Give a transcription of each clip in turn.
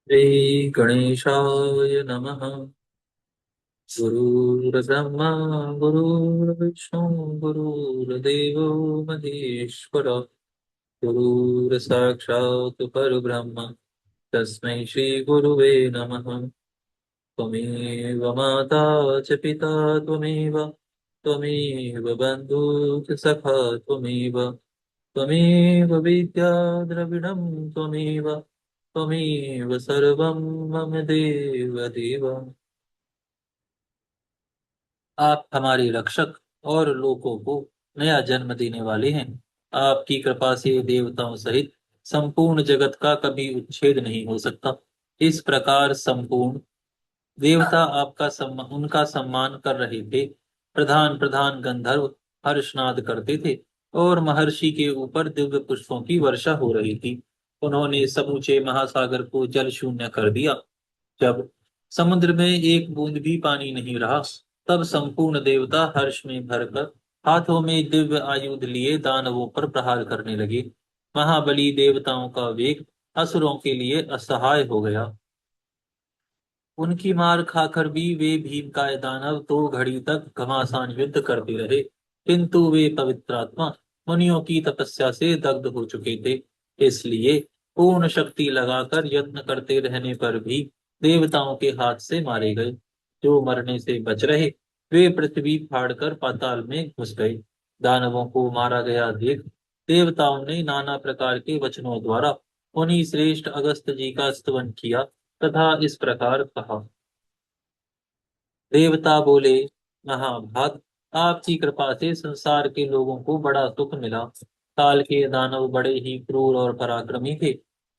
श्री गणेशाय नमः। गुरुर्ब्रह्मा गुरुर्विष्णु गुरुर्देवो महेश्वर गुरुर्साक्षात् परब्रह्म तस्मै श्री गुरुवे नमः। त्वमेव माता च पिता त्वमेव त्वमेव बन्धुः च सखा त्वमेव त्वमेव विद्या द्रविणं त्वमेव त्वमेव सर्वं मम देव देव। आप हमारे रक्षक और लोगों को नया जन्म देने वाले हैं। आपकी कृपा से देवताओं सहित संपूर्ण जगत का कभी उच्छेद नहीं हो सकता। इस प्रकार संपूर्ण देवता आपका उनका सम्मान कर रहे थे। प्रधान प्रधान गंधर्व हर्षनाद करते थे और महर्षि के ऊपर दिव्य पुष्पों की वर्षा हो रही थी। उन्होंने समूचे महासागर को जल शून्य कर दिया। जब समुद्र में एक बूंद भी पानी नहीं रहा, तब संपूर्ण देवता हर्ष में भरकर हाथों में दिव्य आयुध लिए दानवों पर प्रहार करने लगे। महाबली देवताओं का वेग असुरों के लिए असहाय हो गया। उनकी मार खाकर भी वे भीमकाय दानव तो घड़ी तक घमासान युद्ध करते रहे, किंतु वे पवित्र आत्मा मुनियों की तपस्या से दग्ध हो चुके थे। इसलिए पूर्ण शक्ति लगाकर यत्न करते रहने पर भी देवताओं के हाथ से मारे गए। जो मरने से बच रहे, वे पृथ्वी फाड़कर पाताल में घुस गए। दानवों को मारा गया देख देवताओं ने नाना प्रकार के वचनों द्वारा उन्हीं श्रेष्ठ अगस्त जी का स्तवन किया तथा इस प्रकार कहा। देवता बोले, महाभाग, आपकी कृपा से संसार के लोगों को बड़ा सुख मिला। काल के दानव बड़े ही क्रूर और पराक्रमी थे।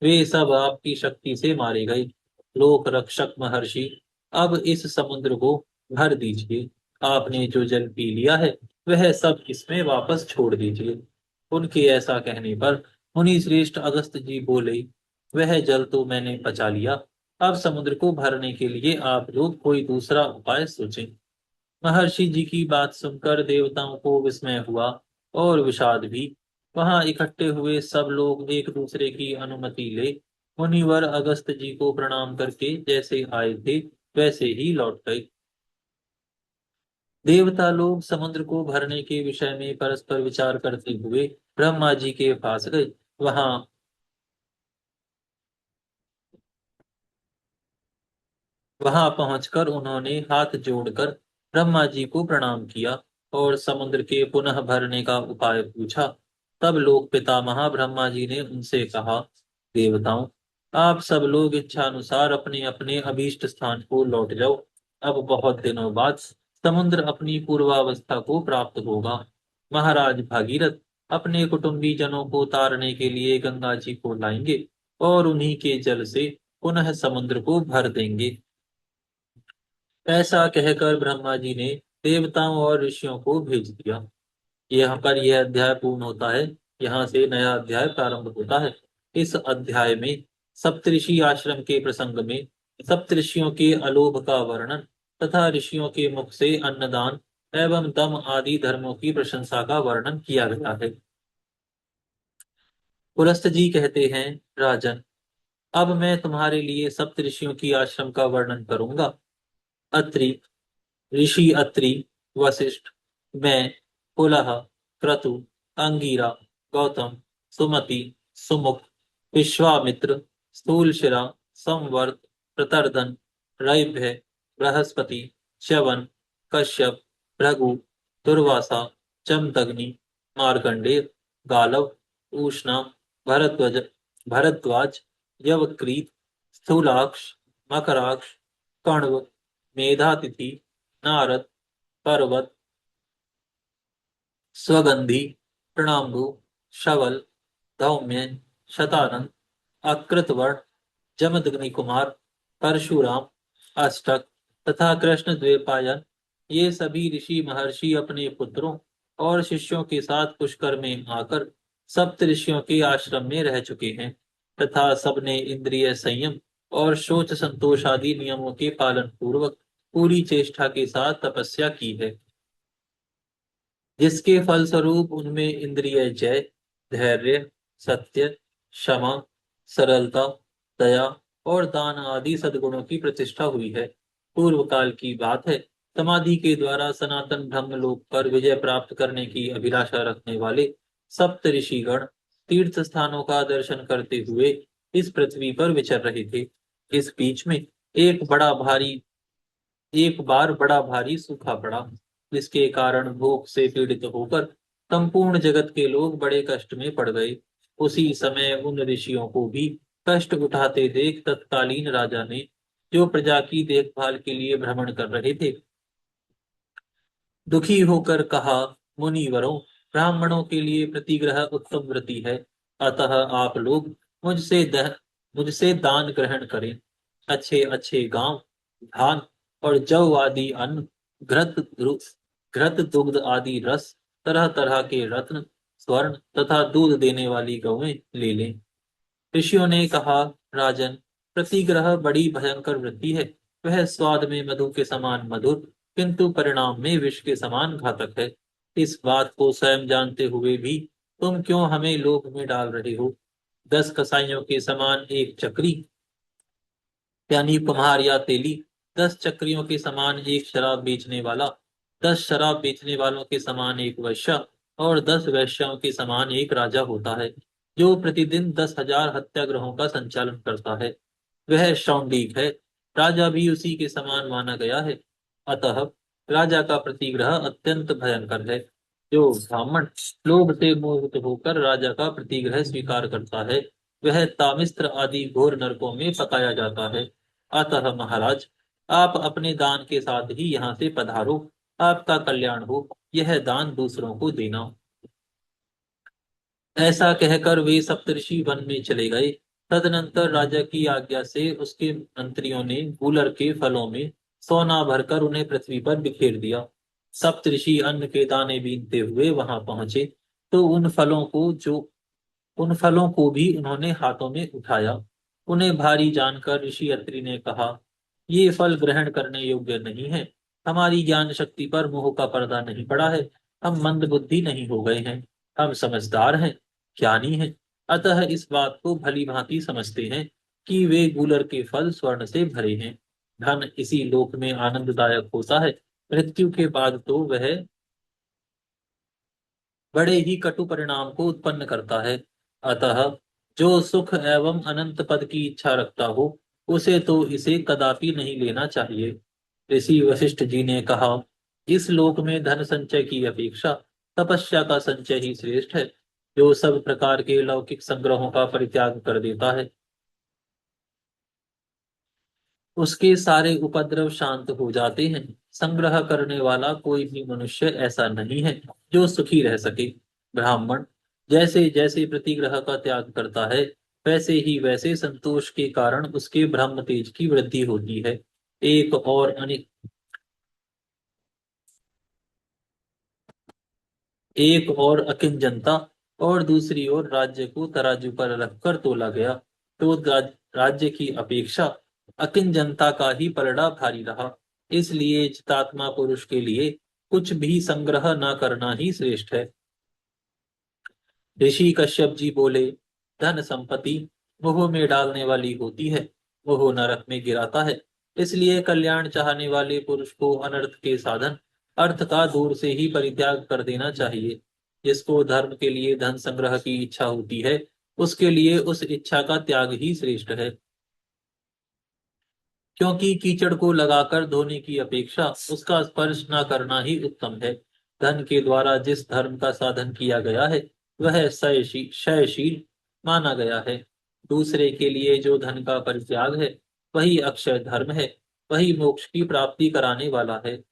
वे सब आपकी शक्ति से मारे गए। लोक रक्षक महर्षि, अब इस समुद्र को भर दीजिए। आपने जो जल पी लिया है, वह सब इसमें वापस छोड़ दीजिए। उनके ऐसा कहने पर मुनि श्रेष्ठ अगस्त जी बोले, वह जल तो मैंने पचा लिया। अब समुद्र को भरने के लिए आप लोग कोई दूसरा उपाय सोचें। महर्षि जी की बात सुनकर देवताओं को विस्मय हुआ और विषाद भी। वहां इकट्ठे हुए सब लोग एक दूसरे की अनुमति ले मुनिवर अगस्त जी को प्रणाम करके जैसे आए थे वैसे ही लौट गए। देवता लोग समुद्र को भरने के विषय में परस्पर विचार करते हुए ब्रह्मा जी के पास गए। वहां वहां पहुंचकर उन्होंने हाथ जोड़कर ब्रह्मा जी को प्रणाम किया और समुद्र के पुनः भरने का उपाय पूछा। तब लोक पितामह ब्रह्मा जी ने उनसे कहा, देवताओं, आप सब लोग इच्छा अनुसार अपने अपने अभीष्ट स्थान को लौट जाओ। अब बहुत दिनों बाद समुद्र अपनी पूर्वावस्था को प्राप्त होगा। महाराज भागीरथ अपने कुटुंबी जनों को तारने के लिए गंगा जी को लाएंगे और उन्हीं के जल से पुनः समुद्र को भर देंगे। ऐसा कहकर ब्रह्मा जी ने देवताओं और ऋषियों को भेज दिया। यहाँ पर यह अध्याय पूर्ण होता है। यहाँ से नया अध्याय प्रारंभ होता है। इस अध्याय में सप्तऋषि आश्रम के प्रसंग में सप्तऋषियों के अलोभ का वर्णन तथा ऋषियों के मुख से अन्नदान एवं दम आदि धर्मों की प्रशंसा का वर्णन किया गया है। पुलस्त जी कहते हैं, राजन, अब मैं तुम्हारे लिए सप्तऋषियों की आश्रम का वर्णन करूंगा। अत्रि, ऋषि अत्रि, वशिष्ठ, मैं, पुलह, क्रतु, अंगीरा, गौतम, सुमति, सुमुख, विश्वामित्र, स्थूलशिरा, संवर्त, प्रतर्दन, रैभ्य, बृहस्पति, च्यवन, कश्यप, भृगु, दुर्वासा, जमदग्नि, मार्कंडेय, गालव, ऊष्णा, भरद्वाज भरद्वाज, यवक्रीत, स्थूलाक्ष, मकराक्ष, कण्व, मेधातिथि, नारद, पर्वत, स्वगंधी, प्रणाम्बु, शवल, धौम्य, शतानंद, अकृतवर्ण, जमदग्नि कुमार, परशुराम, अष्टक तथा कृष्ण द्वैपायन, ये सभी ऋषि महर्षि अपने पुत्रों और शिष्यों के साथ पुष्कर में आकर सप्त ऋषियों के आश्रम में रह चुके हैं तथा सबने इंद्रिय संयम और शोच संतोष आदि नियमों के पालन पूर्वक पूरी चेष्टा के साथ तपस्या की है, जिसके फलस्वरूप उनमें इंद्रिय जय, धैर्य, सत्य, क्षमा, सरलता, दया और दान आदि सद्गुणों की प्रतिष्ठा हुई है। पूर्व काल की बात है, समाधि के द्वारा सनातन ब्रह्मलोक पर विजय प्राप्त करने की अभिलाषा रखने वाले सप्त ऋषिगण तीर्थ स्थानों का दर्शन करते हुए इस पृथ्वी पर विचर रहे थे। इस बीच में एक बड़ा भारी एक बार बड़ा भारी सूखा पड़ा, जिसके कारण भूख से पीड़ित होकर संपूर्ण जगत के लोग बड़े कष्ट में पड़ गए। उसी समय उन ऋषियों को भी कष्ट उठाते देख तत्कालीन राजा ने, जो प्रजा की देखभाल के लिए भ्रमण कर रहे थे, दुखी होकर कहा, मुनिवरों, ब्राह्मणों के लिए प्रतिग्रह उत्तम व्रति है, अतः आप लोग मुझसे दह मुझसे दान ग्रहण करें। अच्छे अच्छे गांव, धान और जौ आदि अन्न, घृत दुग्ध आदि रस, तरह तरह के रत्न, स्वर्ण तथा दूध देने वाली गौएं ले लें। ऋषियों ने कहा, राजन, प्रतिग्रह बड़ी भयंकर वृत्ति है। वह स्वाद में मधु के समान मधुर, किंतु परिणाम में विष के समान घातक है। इस बात को स्वयं जानते हुए भी तुम क्यों हमें लोभ में डाल रहे हो? 10 कसाईयों के समान एक चक्री, यानी कुम्हार या तेली, 10 चक्रियों के समान एक शराब बेचने वाला, 10 शराब बेचने वालों के समान एक वैश्या, और 10 वैश्याओं के समान एक राजा होता है, जो प्रतिदिन 10,000 हत्याग्रहों का संचालन करता है। वह शौंडीक है, राजा भी उसी के समान माना गया है। अतः राजा का प्रतिग्रह अत्यंत भयंकर है। जो ब्राह्मण लोभ से मोहित होकर राजा का प्रतिग्रह स्वीकार करता है, वह तामिस्त्र आदि घोर नरकों में पकाया जाता है। अतः महाराज, आप अपने दान के साथ ही यहाँ से पधारो, आपका कल्याण हो, यह दान दूसरों को देना। ऐसा कहकर वे सप्तऋषि वन में चले गए। तदनंतर राजा की आज्ञा से उसके मंत्रियों ने गूलर के फलों में सोना भरकर उन्हें पृथ्वी पर बिखेर दिया। सप्तऋषि अन्न के दाने बीनते हुए वहां पहुंचे, तो उन फलों को भी उन्होंने हाथों में उठाया। उन्हें भारी जानकर ऋषि अत्रि ने कहा, ये फल ग्रहण करने योग्य नहीं है। हमारी ज्ञान शक्ति पर मोह का पर्दा नहीं पड़ा है। हम मंद बुद्धि नहीं हो गए हैं। हम समझदार हैं, ज्ञानी हैं। अतः इस बात को भली भांति समझते हैं कि वे गूलर के फल स्वर्ण से भरे हैं। धन इसी लोक में आनंददायक होता है, मृत्यु के बाद तो वह बड़े ही कटु परिणाम को उत्पन्न करता है। अतः जो सुख एवं अनंत पद की इच्छा रखता हो, उसे तो इसे कदापि नहीं लेना चाहिए। ऋषि वशिष्ठ जी ने कहा, इस लोक में धन संचय की अपेक्षा तपस्या का संचय ही श्रेष्ठ है। जो सब प्रकार के लौकिक संग्रहों का परित्याग कर देता है, उसके सारे उपद्रव शांत हो जाते हैं। संग्रह करने वाला कोई भी मनुष्य ऐसा नहीं है जो सुखी रह सके। ब्राह्मण जैसे जैसे प्रतिग्रह का त्याग करता है, वैसे ही वैसे संतोष के कारण उसके ब्रह्म तेज की वृद्धि होती है। एक और अनेक एक और अकिन जनता और दूसरी ओर राज्य को तराजू पर रखकर तोला गया, तो राज्य की अपेक्षा अकिन जनता का ही पलड़ा भारी रहा। इसलिए चितात्मा पुरुष के लिए कुछ भी संग्रह न करना ही श्रेष्ठ है। ऋषि कश्यप जी बोले, धन संपत्ति मोह में डालने वाली होती है, मोह नरक में गिराता है। इसलिए कल्याण चाहने वाले पुरुष को अनर्थ के साधन अर्थ का दूर से ही परित्याग कर देना चाहिए। जिसको धर्म के लिए धन संग्रह की इच्छा होती है, उसके लिए उस इच्छा का त्याग ही श्रेष्ठ है। क्योंकि कीचड़ को लगाकर धोने की अपेक्षा उसका स्पर्श न करना ही उत्तम है। धन के द्वारा जिस धर्म का साधन किया गया है, वह क्षयशील माना गया है। दूसरे के लिए जो धन का परित्याग है, वही अक्षय धर्म है, वही मोक्ष की प्राप्ति कराने वाला है।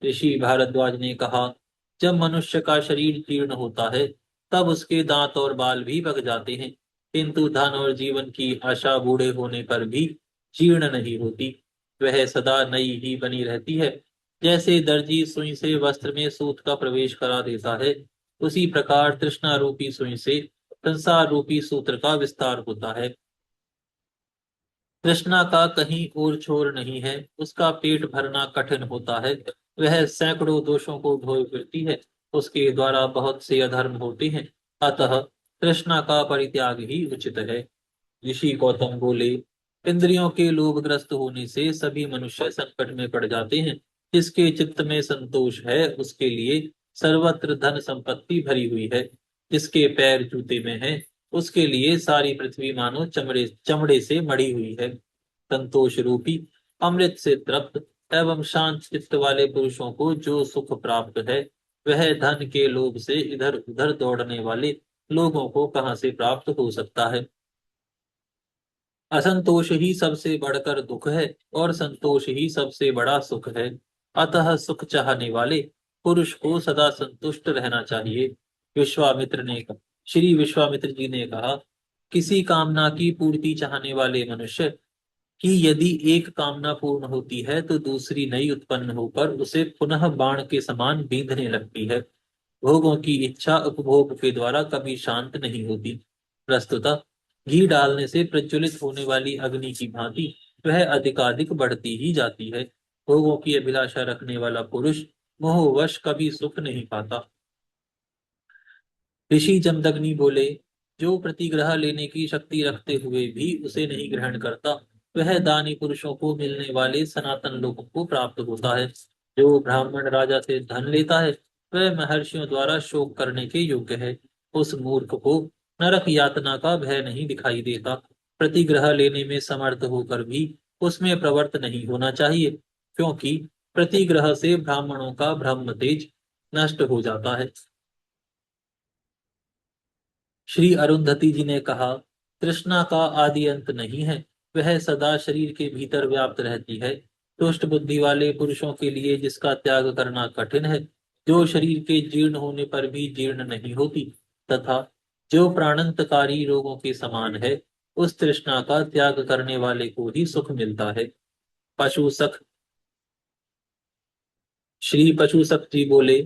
ऋषि भारद्वाज ने कहा, जब मनुष्य का शरीर जीर्ण होता है, तब उसके दांत और बाल भी पक जाते हैं, किंतु धन और जीवन की आशा बूढ़े होने पर भी जीर्ण नहीं होती। वह सदा नई ही बनी रहती है। जैसे दर्जी सुई से वस्त्र में सूत का प्रवेश करा देता है, उसी प्रकार तृष्णा रूपी सुई से संसार रूपी सूत्र का विस्तार होता है। तृष्णा का कहीं और छोर नहीं है, उसका पेट भरना कठिन होता है। वह सैकड़ों दोषों को ढोए फिरती है, उसके द्वारा बहुत से अधर्म होते हैं। अतः तृष्णा का परित्याग ही उचित है। ऋषि गौतम बोले, इंद्रियों के लोभग्रस्त होने से सभी मनुष्य संकट में पड़ जाते हैं। जिसके चित्त में संतोष है उसके लिए सर्वत्र धन संपत्ति भरी हुई है। जिसके पैर जूते में है उसके लिए सारी पृथ्वी मानो चमड़े चमड़े से मढ़ी हुई है। संतोष रूपी अमृत से तृप्त एवं शांत चित्त वाले पुरुषों को जो सुख प्राप्त है वह धन के लोभ से इधर उधर दौड़ने वाले लोगों को कहां से प्राप्त हो सकता है। असंतोष ही सबसे बढ़कर दुख है और संतोष ही सबसे बड़ा सुख है। अतः सुख चाहने वाले पुरुष को सदा संतुष्ट रहना चाहिए। विश्वामित्र ने श्री विश्वामित्र जी ने कहा, किसी कामना की पूर्ति चाहने वाले मनुष्य कि यदि एक कामना पूर्ण होती है तो दूसरी नई उत्पन्न होकर उसे पुनः बाण के समान बींधने लगती है। भोगों की इच्छा उपभोग के द्वारा कभी शांत नहीं होती। प्रस्तुतः घी डालने से प्रज्वलित होने वाली अग्नि की भांति वह अधिकाधिक बढ़ती ही जाती है। भोगों की अभिलाषा रखने वाला पुरुष मोहवश कभी सुख नहीं पाता। ऋषि जमदग्नि बोले, जो प्रतिग्रह लेने की शक्ति रखते हुए भी उसे नहीं ग्रहण करता वह दानी पुरुषों को मिलने वाले सनातन लोगों को प्राप्त होता है। जो ब्राह्मण राजा से धन लेता है वह महर्षियों द्वारा शोक करने के योग्य है। उस मूर्ख को नरक यातना का भय नहीं दिखाई देता। प्रतिग्रह लेने में समर्थ होकर भी उसमें प्रवृत्त नहीं होना चाहिए, क्योंकि प्रतिग्रह से ब्राह्मणों का ब्रह्म तेज नष्ट हो जाता है। श्री अरुंधति जी ने कहा, तृष्णा का आदि अंत नहीं है, वह सदा शरीर के भीतर व्याप्त रहती है। दुष्ट बुद्धि वाले पुरुषों के लिए जिसका त्याग करना कठिन है, जो शरीर के जीर्ण होने पर भी जीर्ण नहीं होती, तथा जो प्राणांतकारी रोगों के समान है, उस तृष्णा का त्याग करने वाले को ही सुख मिलता है। पशु सख श्री पशु सख जी बोले,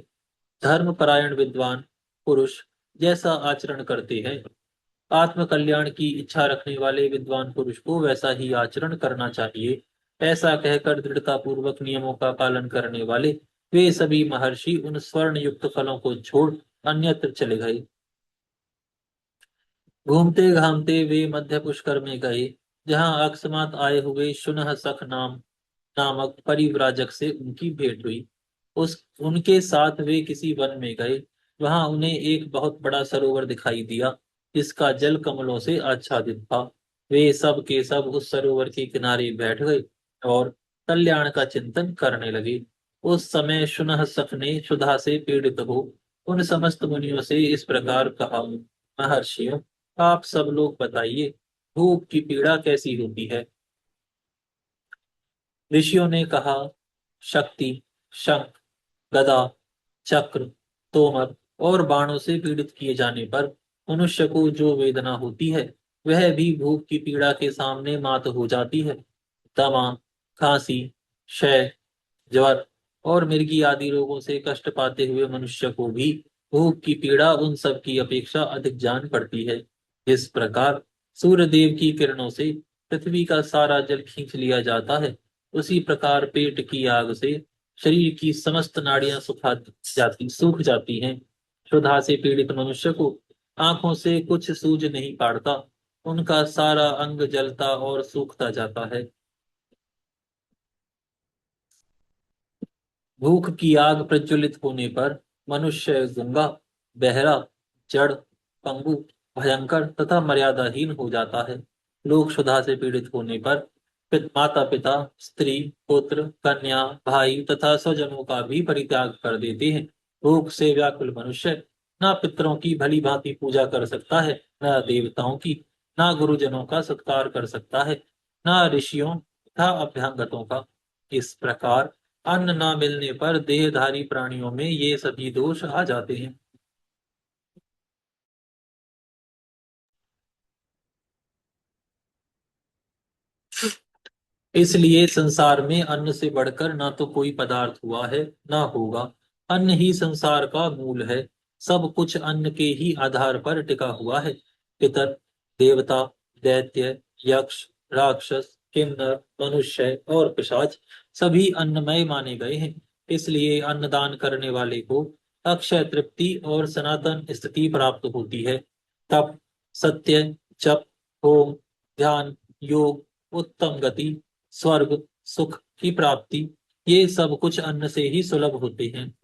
धर्म परायण विद्वान पुरुष जैसा आचरण करते हैं, आत्म कल्याण की इच्छा रखने वाले विद्वान पुरुष को वैसा ही आचरण करना चाहिए। ऐसा कहकर दृढ़ता पूर्वक नियमों का पालन करने वाले वे सभी महर्षि उन स्वर्ण युक्त फलों को छोड़ अन्यत्र चले गए। घूमते घामते वे मध्य पुष्कर में गए, जहां अकस्मात आए हुए शुनह सख नामक परिव्राजक से उनकी भेंट हुई। उस उनके साथ वे किसी वन में गए। वहां उन्हें एक बहुत बड़ा सरोवर दिखाई दिया, जिसका जल कमलों से आच्छादित था। वे सब के सब उस सरोवर के किनारे बैठ गए और कल्याण का चिंतन करने लगे। उस समय शुनह सख ने क्षुधा से पीड़ित हो उन समस्त मुनियों से इस प्रकार कहा, महर्षियों, आप सब लोग बताइए, भूख की पीड़ा कैसी होती है। ऋषियों ने कहा, शक्ति, शंख, गदा, चक्र, तोमर और बाणों से पीड़ित किए जाने पर मनुष्य को जो वेदना होती है वह भी भूख की पीड़ा के सामने मात हो जाती है। दमा, खांसी, क्षय, ज्वर और मिर्गी आदि रोगों से कष्ट पाते हुए मनुष्य को भी भूख की पीड़ा उन सब की अपेक्षा अधिक जान पड़ती है। जिस प्रकार सूर्य देव की किरणों से पृथ्वी का सारा जल खींच लिया जाता है, उसी प्रकार पेट की आग से शरीर की समस्त नाड़ियां सूख जाती हैं। क्षुधा से पीड़ित मनुष्य को आंखों से कुछ सूझ नहीं पाड़ता, उनका सारा अंग जलता और सूखता जाता है। भूख की आग प्रज्वलित होने पर मनुष्य गूंगा, बहरा, जड़, पंगु, भयंकर तथा मर्यादाहीन हो जाता है। लोग क्षुधा से पीड़ित होने पर माता पिता, स्त्री, पुत्र, कन्या, भाई तथा स्वजनों का भी परित्याग कर देते हैं। भूख से व्याकुल मनुष्य न पितरों की भली भांति पूजा कर सकता है, न देवताओं की, न गुरुजनों का सत्कार कर सकता है, न ऋषियों तथा अभ्यांगतों का। इस प्रकार अन्न न मिलने पर देहधारी प्राणियों में ये सभी दोष आ जाते हैं। इसलिए संसार में अन्न से बढ़कर ना तो कोई पदार्थ हुआ है, ना होगा। अन्न ही संसार का मूल है। सब कुछ अन्न के ही आधार पर टिका हुआ है। पितर, देवता, दैत्य, यक्ष, राक्षस, किन्नर, मनुष्य और पिशाच सभी अन्नमय माने गए हैं। इसलिए अन्नदान करने वाले को अक्षय तृप्ति और सनातन स्थिति प्राप्त होती है। तप, सत्य, जप, होम, ध्यान, योग, उत्तम गति, स्वर्ग, सुख की प्राप्ति, ये सब कुछ अन्न से ही सुलभ होते हैं।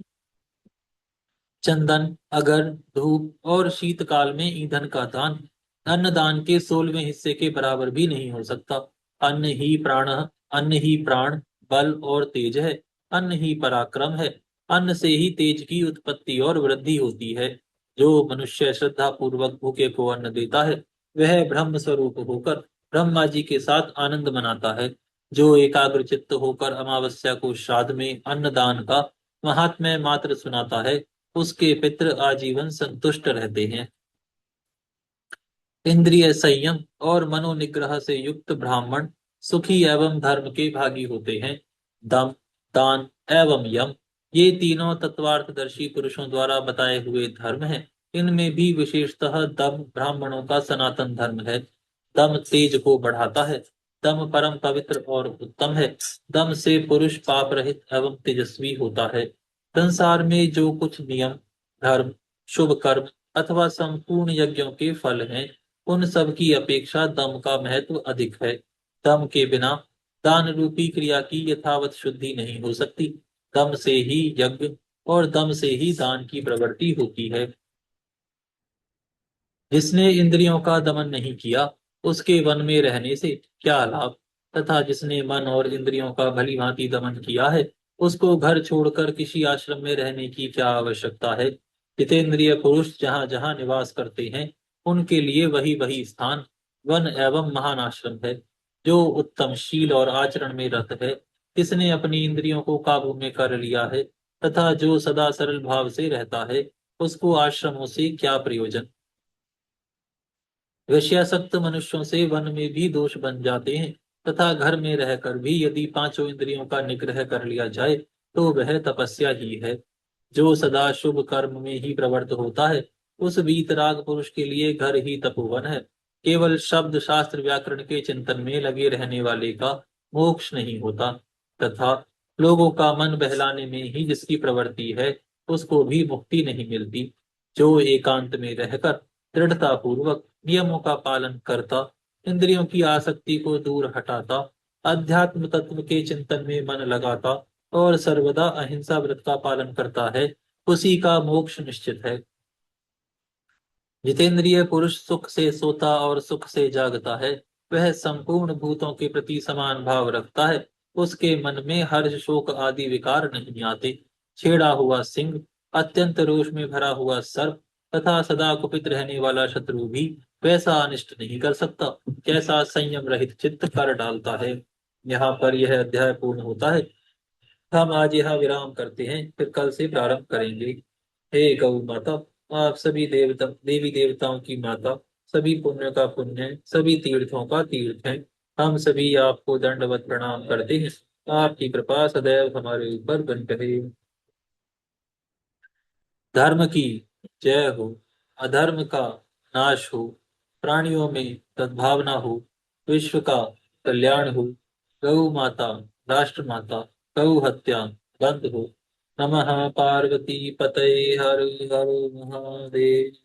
चंदन, अगर, धूप और शीतकाल में ईंधन का दान अन्नदान के 16वें हिस्से के बराबर भी नहीं हो सकता। अन्न ही प्राण, अन्न ही प्राण, बल और तेज है। अन्न ही पराक्रम है। अन्न से ही तेज की उत्पत्ति और वृद्धि होती है। जो मनुष्य श्रद्धा पूर्वक भूखे को अन्न देता है, वह ब्रह्म स्वरूप होकर ब्रह्मा जी के साथ आनंद मनाता है। जो एकाग्र चित्त होकर अमावस्या को श्राद्ध में अन्नदान का महात्म्य मात्र सुनाता है, उसके पितृ आजीवन संतुष्ट रहते हैं। इंद्रिय संयम और मनोनिग्रह से युक्त ब्राह्मण सुखी एवं धर्म के भागी होते हैं। दम, दान एवं यम, ये तीनों तत्वार्थदर्शी पुरुषों द्वारा बताए हुए धर्म हैं। इनमें भी विशेषतः दम ब्राह्मणों का सनातन धर्म है। दम तेज को बढ़ाता है। दम परम पवित्र और उत्तम है। दम से पुरुष पाप रहित एवं तेजस्वी होता है। संसार में जो कुछ नियम, धर्म, शुभ कर्म अथवा संपूर्ण यज्ञों के फल हैं, उन सब की अपेक्षा दम का महत्व अधिक है। दम के बिना दान रूपी क्रिया की यथावत शुद्धि नहीं हो सकती। दम से ही यज्ञ और दम से ही दान की प्रवृत्ति होती है। जिसने इंद्रियों का दमन नहीं किया, उसके वन में रहने से क्या लाभ। तथा जिसने मन और इंद्रियों का भली भांति दमन किया है, उसको घर छोड़कर किसी आश्रम में रहने की क्या आवश्यकता है। जितेंद्रिय पुरुष जहाँ जहाँ निवास करते हैं, उनके लिए वही वही स्थान वन एवं महान आश्रम है। जो उत्तम शील और आचरण में रत है, जिसने अपनी इंद्रियों को काबू में कर लिया है, तथा जो सदा सरल भाव से रहता है, उसको आश्रमों से क्या प्रयोजन। विषयासक्त मनुष्यों से वन में भी दोष बन जाते हैं। तथा घर में रहकर भी यदि पांचों इंद्रियों का निग्रह कर लिया जाए, तो वह तपस्या ही है। जो सदा शुभ कर्म में ही प्रवृत्त होता है, उस वीतराग पुरुष के लिए घर ही तपोवन है। केवल शब्द शास्त्र व्याकरण के चिंतन में लगे रहने वाले का मोक्ष नहीं होता। तथा लोगों का मन बहलाने में ही जिसकी प्रवृत्ति है, उसको भी मुक्ति नहीं मिलती। जो एकांत में रहकर दृढ़ता पूर्वक नियमों का पालन करता, इंद्रियों की आसक्ति को दूर हटाता, अध्यात्म तत्व के चिंतन में मन लगाता और सर्वदा अहिंसा व्रत का पालन करता है, उसी का मोक्ष निश्चित है। जितेंद्रिय पुरुष सुख से सोता और सुख से जागता है। वह संपूर्ण भूतों के प्रति समान भाव रखता है। उसके मन में हर्ष शोक आदि विकार नहीं आते। छेड़ा हुआ सिंह, अत्यंत रोष में भरा हुआ सर्प तथा सदा कुपित रहने वाला शत्रु भी वैसा अनिष्ट नहीं कर सकता, कैसा संयम रहित चित्त कर डालता है। यहाँ पर यह अध्याय पूर्ण होता है। हम आज यहाँ विराम करते हैं, फिर कल से प्रारंभ करेंगे। हे गौ माता, आप सभी देवी देवताओं की माता, सभी पुण्य का पुण्य, सभी तीर्थों का तीर्थ है। हम सभी आपको दंडवत प्रणाम करते हैं। आपकी कृपा सदैव हमारे ऊपर बनी रहे। धर्म की जय हो, अधर्म का नाश हो, प्राणियों में सद्भावना हो, विश्व का कल्याण हो। गौ माता, राष्ट्र माता, गौ हत्या बंद हो। नमः पार्वती पतये, हर हर महादेव।